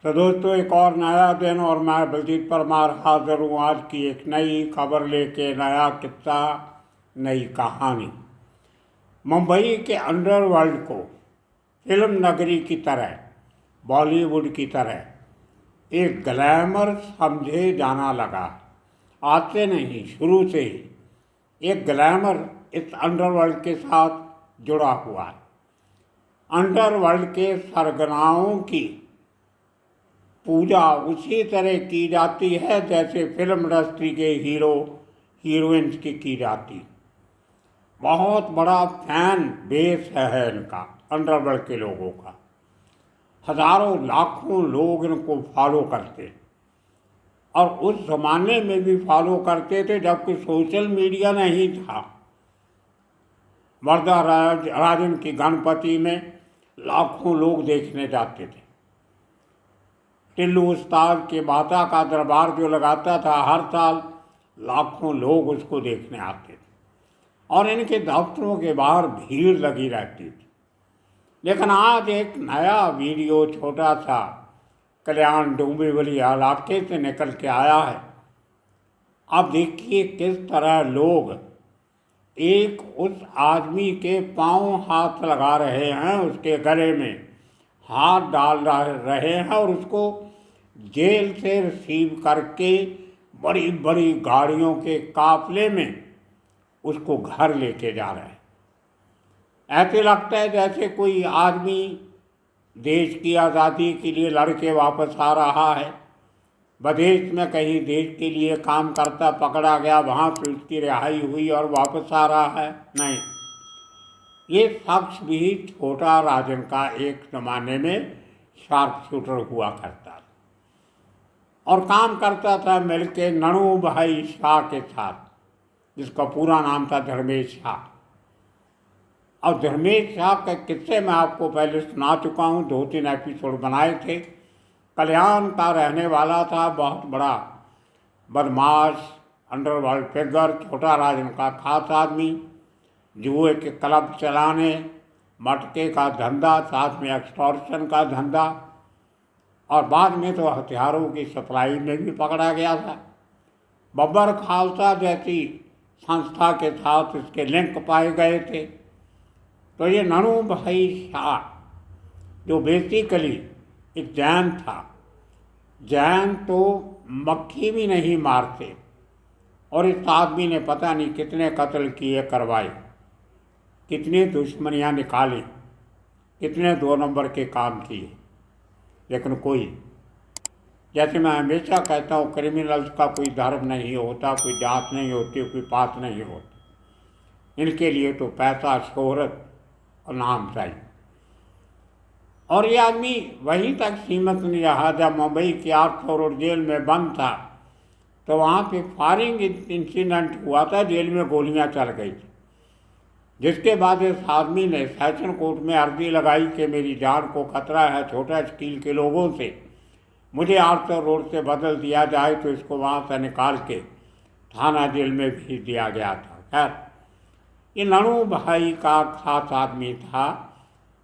तो दोस्तों, एक और नया दिन और मैं बलजीत परमार हाजिर हूँ आज की एक नई खबर लेके। नया किस्सा, नई कहानी। मुंबई के अंडरवर्ल्ड को फिल्म नगरी की तरह, बॉलीवुड की तरह एक ग्लैमर समझे जाना लगा। आज से नहीं, शुरू से ही एक ग्लैमर इस अंडरवर्ल्ड के साथ जुड़ा हुआ है। अंडरवर्ल्ड के सरगनाओं की पूजा उसी तरह की जाती है जैसे फिल्म इंडस्ट्री के हीरो हीरोइंस की जाती। बहुत बड़ा फैन बेस है इनका, अंडरवर्ल्ड के लोगों का। हजारों लाखों लोग इनको फॉलो करते, और उस जमाने में भी फॉलो करते थे जबकि सोशल मीडिया नहीं था। राजन की गणपति में लाखों लोग देखने जाते थे। टिल्लू उस्ताद के माता का दरबार जो लगाता था, हर साल लाखों लोग उसको देखने आते थे और इनके दफ्तरों के बाहर भीड़ लगी रहती थी। लेकिन आज एक नया वीडियो छोटा सा कल्याण डोंबिवली इलाके से निकल के आया है। अब देखिए किस तरह लोग एक उस आदमी के पांव हाथ लगा रहे हैं, उसके गले में हाथ डाल रहे हैं और उसको जेल से रिसीव करके बड़ी बड़ी गाड़ियों के काफले में उसको घर लेके जा रहे हैं। ऐसे लगता है जैसे कोई आदमी देश की आज़ादी के लिए लड़ के वापस आ रहा है। विदेश में कहीं देश के लिए काम करता पकड़ा गया, वहाँ से उसकी रिहाई हुई और वापस आ रहा है। नहीं, ये शख्स भी छोटा राजन का एक ज़माने में शार्प शूटर हुआ करता था और काम करता था मिलके ननू भाई शाह के साथ, जिसका पूरा नाम था धर्मेश शाह। और धर्मेश शाह के किस्से मैं आपको पहले सुना चुका हूँ, 2-3 एपिसोड बनाए थे। कल्याण का रहने वाला था, बहुत बड़ा बदमाश अंडरवर्ल्ड फिगर, छोटा राजन का खास आदमी। जुए के क्लब चलाने, मटके का धंधा, साथ में एक्सटॉर्शन का धंधा, और बाद में तो हथियारों की सप्लाई में भी पकड़ा गया था। बब्बर खालसा जैसी संस्था के साथ इसके लिंक पाए गए थे। तो ये ननू भाई शाह, जो बेसिकली एक जैन था, जैन तो मक्खी भी नहीं मारते, और इस आदमी ने पता नहीं कितने कत्ल किए करवाए, कितनी दुश्मनियाँ निकाली, कितने 2 नंबर के काम किए। लेकिन कोई, जैसे मैं हमेशा कहता हूँ, क्रिमिनल्स का कोई धर्म नहीं होता, कोई जात नहीं होती, कोई पात नहीं होती। इनके लिए तो पैसा, शोहरत और नाम चाहिए। और ये आदमी वहीं तक सीमित नहीं रहा। जब मुंबई की 800 रोड जेल में बंद था तो वहाँ पे फायरिंग इंसिडेंट हुआ था, जेल में गोलियाँ चल गई थी, जिसके बाद इस आदमी ने सेशन कोर्ट में अर्जी लगाई कि मेरी जान को खतरा है छोटा स्टील के लोगों से, मुझे 800 रोड से बदल दिया जाए। तो इसको वहाँ से निकाल के थाना जेल में भेज दिया गया था। खैर, ये ननू भाई का खास आदमी था,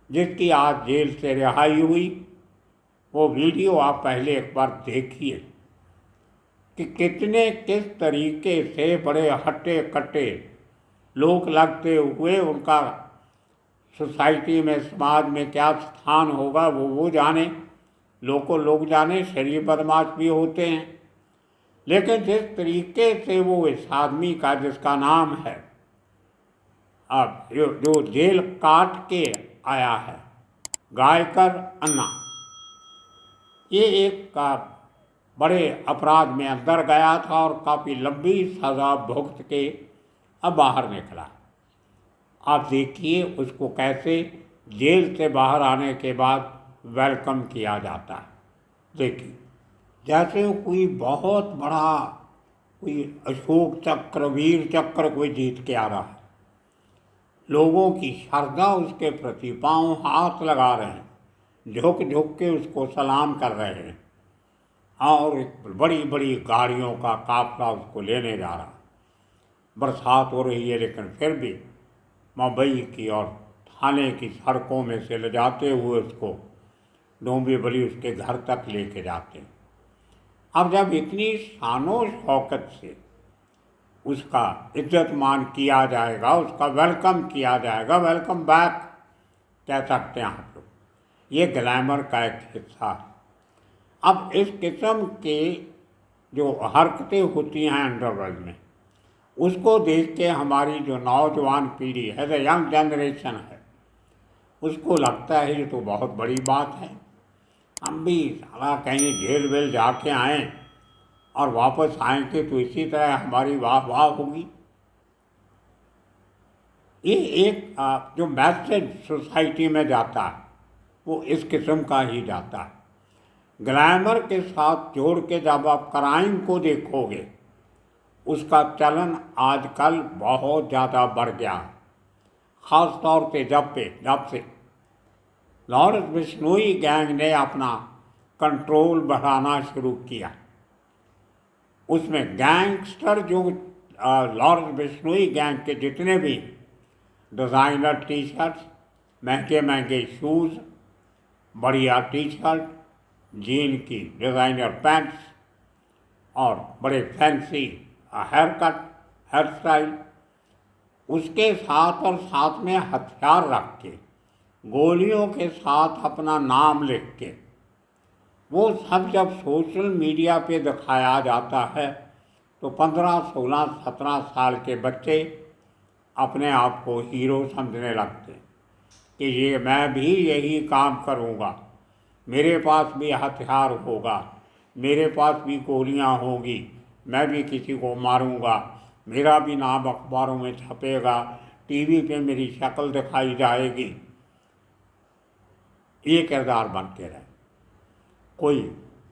जिसकी आज जेल से रिहाई हुई। वो वीडियो आप पहले एक बार देखिए कि किस तरीके से बड़े हट्टे कट्टे लोग लगते हुए उनका सोसाइटी में, समाज में क्या स्थान होगा वो जाने, लोग जाने। शरीफ बदमाश भी होते हैं, लेकिन जिस तरीके से वो इस आदमी का, जिसका नाम है अब जो जेल काट के आया है, गायकर अन्ना, ये एक का बड़े अपराध में अंदर गया था और काफ़ी लंबी सज़ा भुगत के अब बाहर निकला। आप देखिए उसको कैसे जेल से बाहर आने के बाद वेलकम किया जाता है। देखिए, जैसे कोई बहुत बड़ा, कोई अशोक चक्र, वीर चक्र कोई जीत के आ रहा है। लोगों की श्रद्धा उसके प्रति, पांव हाथ लगा रहे हैं, झुक झुक के उसको सलाम कर रहे हैं, और बड़ी बड़ी गाड़ियों का काफिला उसको लेने जा रहा। बरसात हो रही है, लेकिन फिर भी मुंबई की और थाने की सड़कों में से ले जाते हुए उसको डोंबिवली उसके घर तक लेके जाते। अब जब इतनी शानो शौकत से उसका इज्जत मान किया जाएगा, उसका वेलकम किया जाएगा, वेलकम बैक कह सकते हैं आप लोग, ये ग्लैमर का एक हिस्सा है। अब इस किस्म के जो हरकतें होती हैं अंडरवर्ल्ड में, उसको देख के हमारी जो नौजवान पीढ़ी है, द यंग जनरेशन है, उसको लगता है ये तो बहुत बड़ी बात है, हम भी साला कहीं जेल वेल जाके आएँ और वापस आएंगे तो इसी तरह हमारी वाह वाह होगी। ये एक जो मैसेज सोसाइटी में जाता है वो इस किस्म का ही जाता है। ग्लैमर के साथ जोड़ के जब आप क्राइम को देखोगे, उसका चलन आजकल बहुत ज़्यादा बढ़ गया, ख़ास तौर पे जब से लॉरेंस बिश्नोई गैंग ने अपना कंट्रोल बढ़ाना शुरू किया। उसमें गैंगस्टर जो लॉरेंस बिश्नोई गैंग के जितने भी डिज़ाइनर टी शर्ट्स, महंगे महंगे शूज़, बढ़िया टी शर्ट, जीन की डिज़ाइनर पैंट्स और बड़े fancy haircut, hairstyle, उसके साथ और साथ में हथियार रख के, गोलियों के साथ अपना नाम लिख के, वो सब जब सोशल मीडिया पे दिखाया जाता है तो 15, 16, 17 साल के बच्चे अपने आप को हीरो समझने लगते कि ये मैं भी यही काम करूँगा, मेरे पास भी हथियार होगा, मेरे पास भी गोलियाँ होगी, मैं भी किसी को मारूँगा, मेरा भी नाम अखबारों में छपेगा, टीवी पे मेरी शक्ल दिखाई जाएगी। ये किरदार बनते रहे। कोई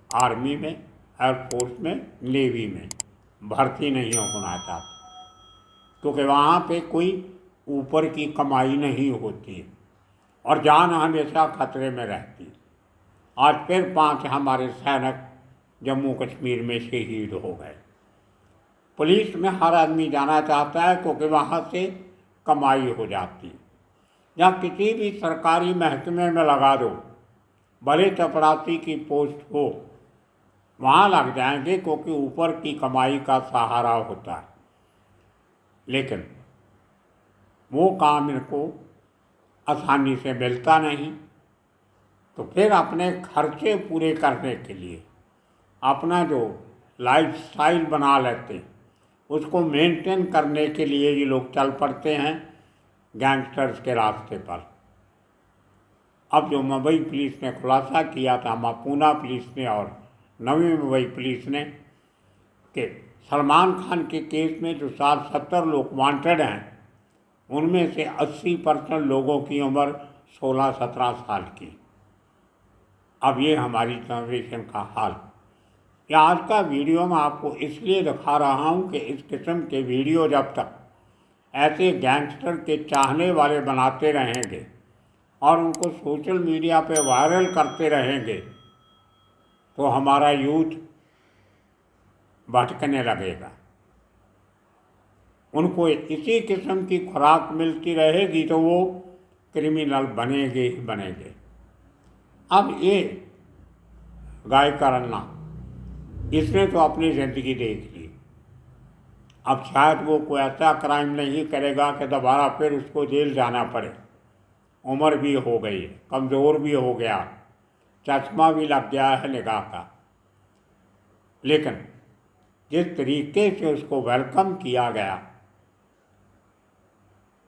आर्मी में, एयरफोर्स में, नेवी में भर्ती नहीं होना चाहता, क्योंकि वहाँ पे कोई ऊपर की कमाई नहीं होती है और जान हमेशा खतरे में रहती है। आज फिर 5 हमारे सैनिक जम्मू कश्मीर में शहीद हो गए। पुलिस में हर आदमी जाना चाहता है क्योंकि वहाँ से कमाई हो जाती है। या किसी भी सरकारी महकमे में लगा दो, भले चपरासी की पोस्ट हो, वहाँ लग जाएंगे क्योंकि ऊपर की कमाई का सहारा होता है। लेकिन वो काम इनको आसानी से मिलता नहीं, तो फिर अपने खर्चे पूरे करने के लिए अपना जो लाइफस्टाइल बना लेते हैं, उसको मेंटेन करने के लिए ये लोग चल पड़ते हैं गैंगस्टर्स के रास्ते पर। अब जो मुंबई पुलिस ने खुलासा किया था, पूना पुलिस ने और नवी मुंबई पुलिस ने, कि सलमान खान के केस में जो 70 लोग वांटेड हैं, उनमें से 80% लोगों की उम्र 16-17 साल की। अब ये हमारी जनरेशन का हाल। या आज का वीडियो मैं आपको इसलिए दिखा रहा हूँ कि इस किस्म के वीडियो जब तक ऐसे गैंगस्टर के चाहने वाले बनाते रहेंगे और उनको सोशल मीडिया पे वायरल करते रहेंगे, तो हमारा यूथ भटकने लगेगा। उनको इसी किस्म की खुराक मिलती रहेगी तो वो क्रिमिनल बनेंगे ही बनेंगे। अब ये गायकर अन्ना, इसने तो अपनी ज़िंदगी देख ली, अब शायद वो कोई ऐसा क्राइम नहीं करेगा कि दोबारा फिर उसको जेल जाना पड़े। उम्र भी हो गई है, कमज़ोर भी हो गया, चश्मा भी लग गया है निगाह का। लेकिन जिस तरीके से उसको वेलकम किया गया,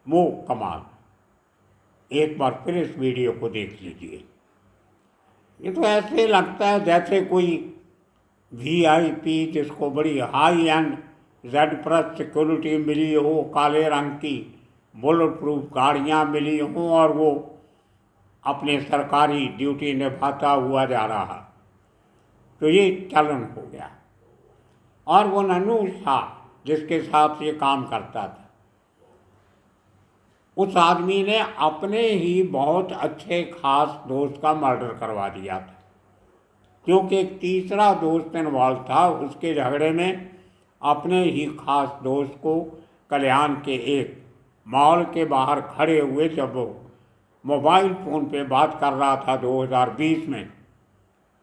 वो कमाल। एक बार फिर इस वीडियो को देख लीजिए। ये तो ऐसे लगता है जैसे कोई VIP जिसको बड़ी हाई एंड Z+ सिक्योरिटी मिली हो, काले रंग की बुलेट प्रूफ गाड़ियाँ मिली हों और वो अपने सरकारी ड्यूटी निभाता हुआ जा रहा। तो ये चलन हो गया। और वो नन्हू शाह जिसके साथ ये काम करता था, उस आदमी ने अपने ही बहुत अच्छे खास दोस्त का मर्डर करवा दिया था, क्योंकि एक तीसरा दोस्त इन्वॉल्व था। उसके झगड़े में अपने ही खास दोस्त को कल्याण के एक मॉल के बाहर खड़े हुए, जब वो मोबाइल फ़ोन पे बात कर रहा था 2020 में,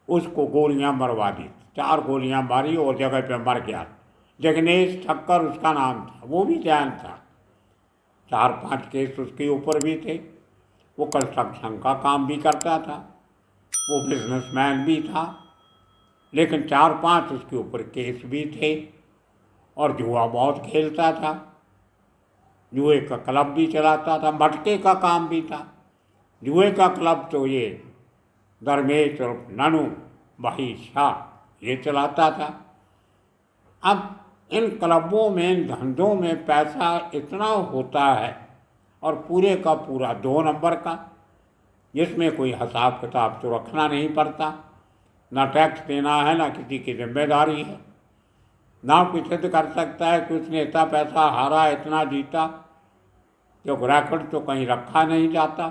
उसको गोलियां मरवा दी, 4 गोलियां मारी और जगह पे मर गया। जगनेश ठक्कर उसका नाम था, वो भी जैन था। 4-5 केस उसके ऊपर भी थे। वो कंस्ट्रक्शन का काम भी करता था, वो बिजनेसमैन भी था, लेकिन 4-5 उसके ऊपर केस भी थे और जुआ बहुत खेलता था। जुए का क्लब भी चलाता था, मटके का काम भी था। जुए का क्लब तो ये धर्मेश और ननू भाई शाह ये चलाता था। अब इन क्लबों में, इन धंधों में पैसा इतना होता है और पूरे का पूरा 2 नंबर का, जिसमें कोई हिसाब किताब तो रखना नहीं पड़ता, ना टैक्स देना है, ना किसी की जिम्मेदारी है, ना कोई सिद्ध कर सकता है कि उसने इतना पैसा हारा, इतना जीता, जो रैकेट तो कहीं रखा नहीं जाता।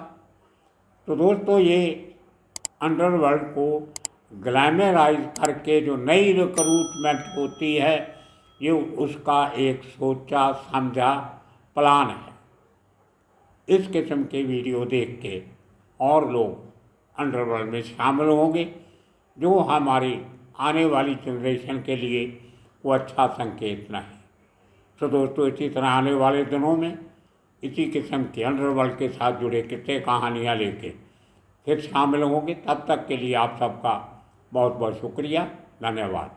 तो दोस्तों, ये अंडरवर्ल्ड को ग्लैमराइज करके जो नई रिक्रूटमेंट होती है, ये उसका एक सोचा समझा प्लान है। इस किस्म के वीडियो देख के और लोग अंडरवर्ल्ड में शामिल होंगे, जो हमारी आने वाली जनरेशन के लिए वो अच्छा संकेत नहीं। तो दोस्तों, इसी तरह आने वाले दिनों में इसी किस्म के अंडरवर्ल्ड के साथ जुड़े किस्से कहानियाँ लेके फिर शामिल होंगे। तब तक के लिए आप सबका बहुत बहुत शुक्रिया, धन्यवाद।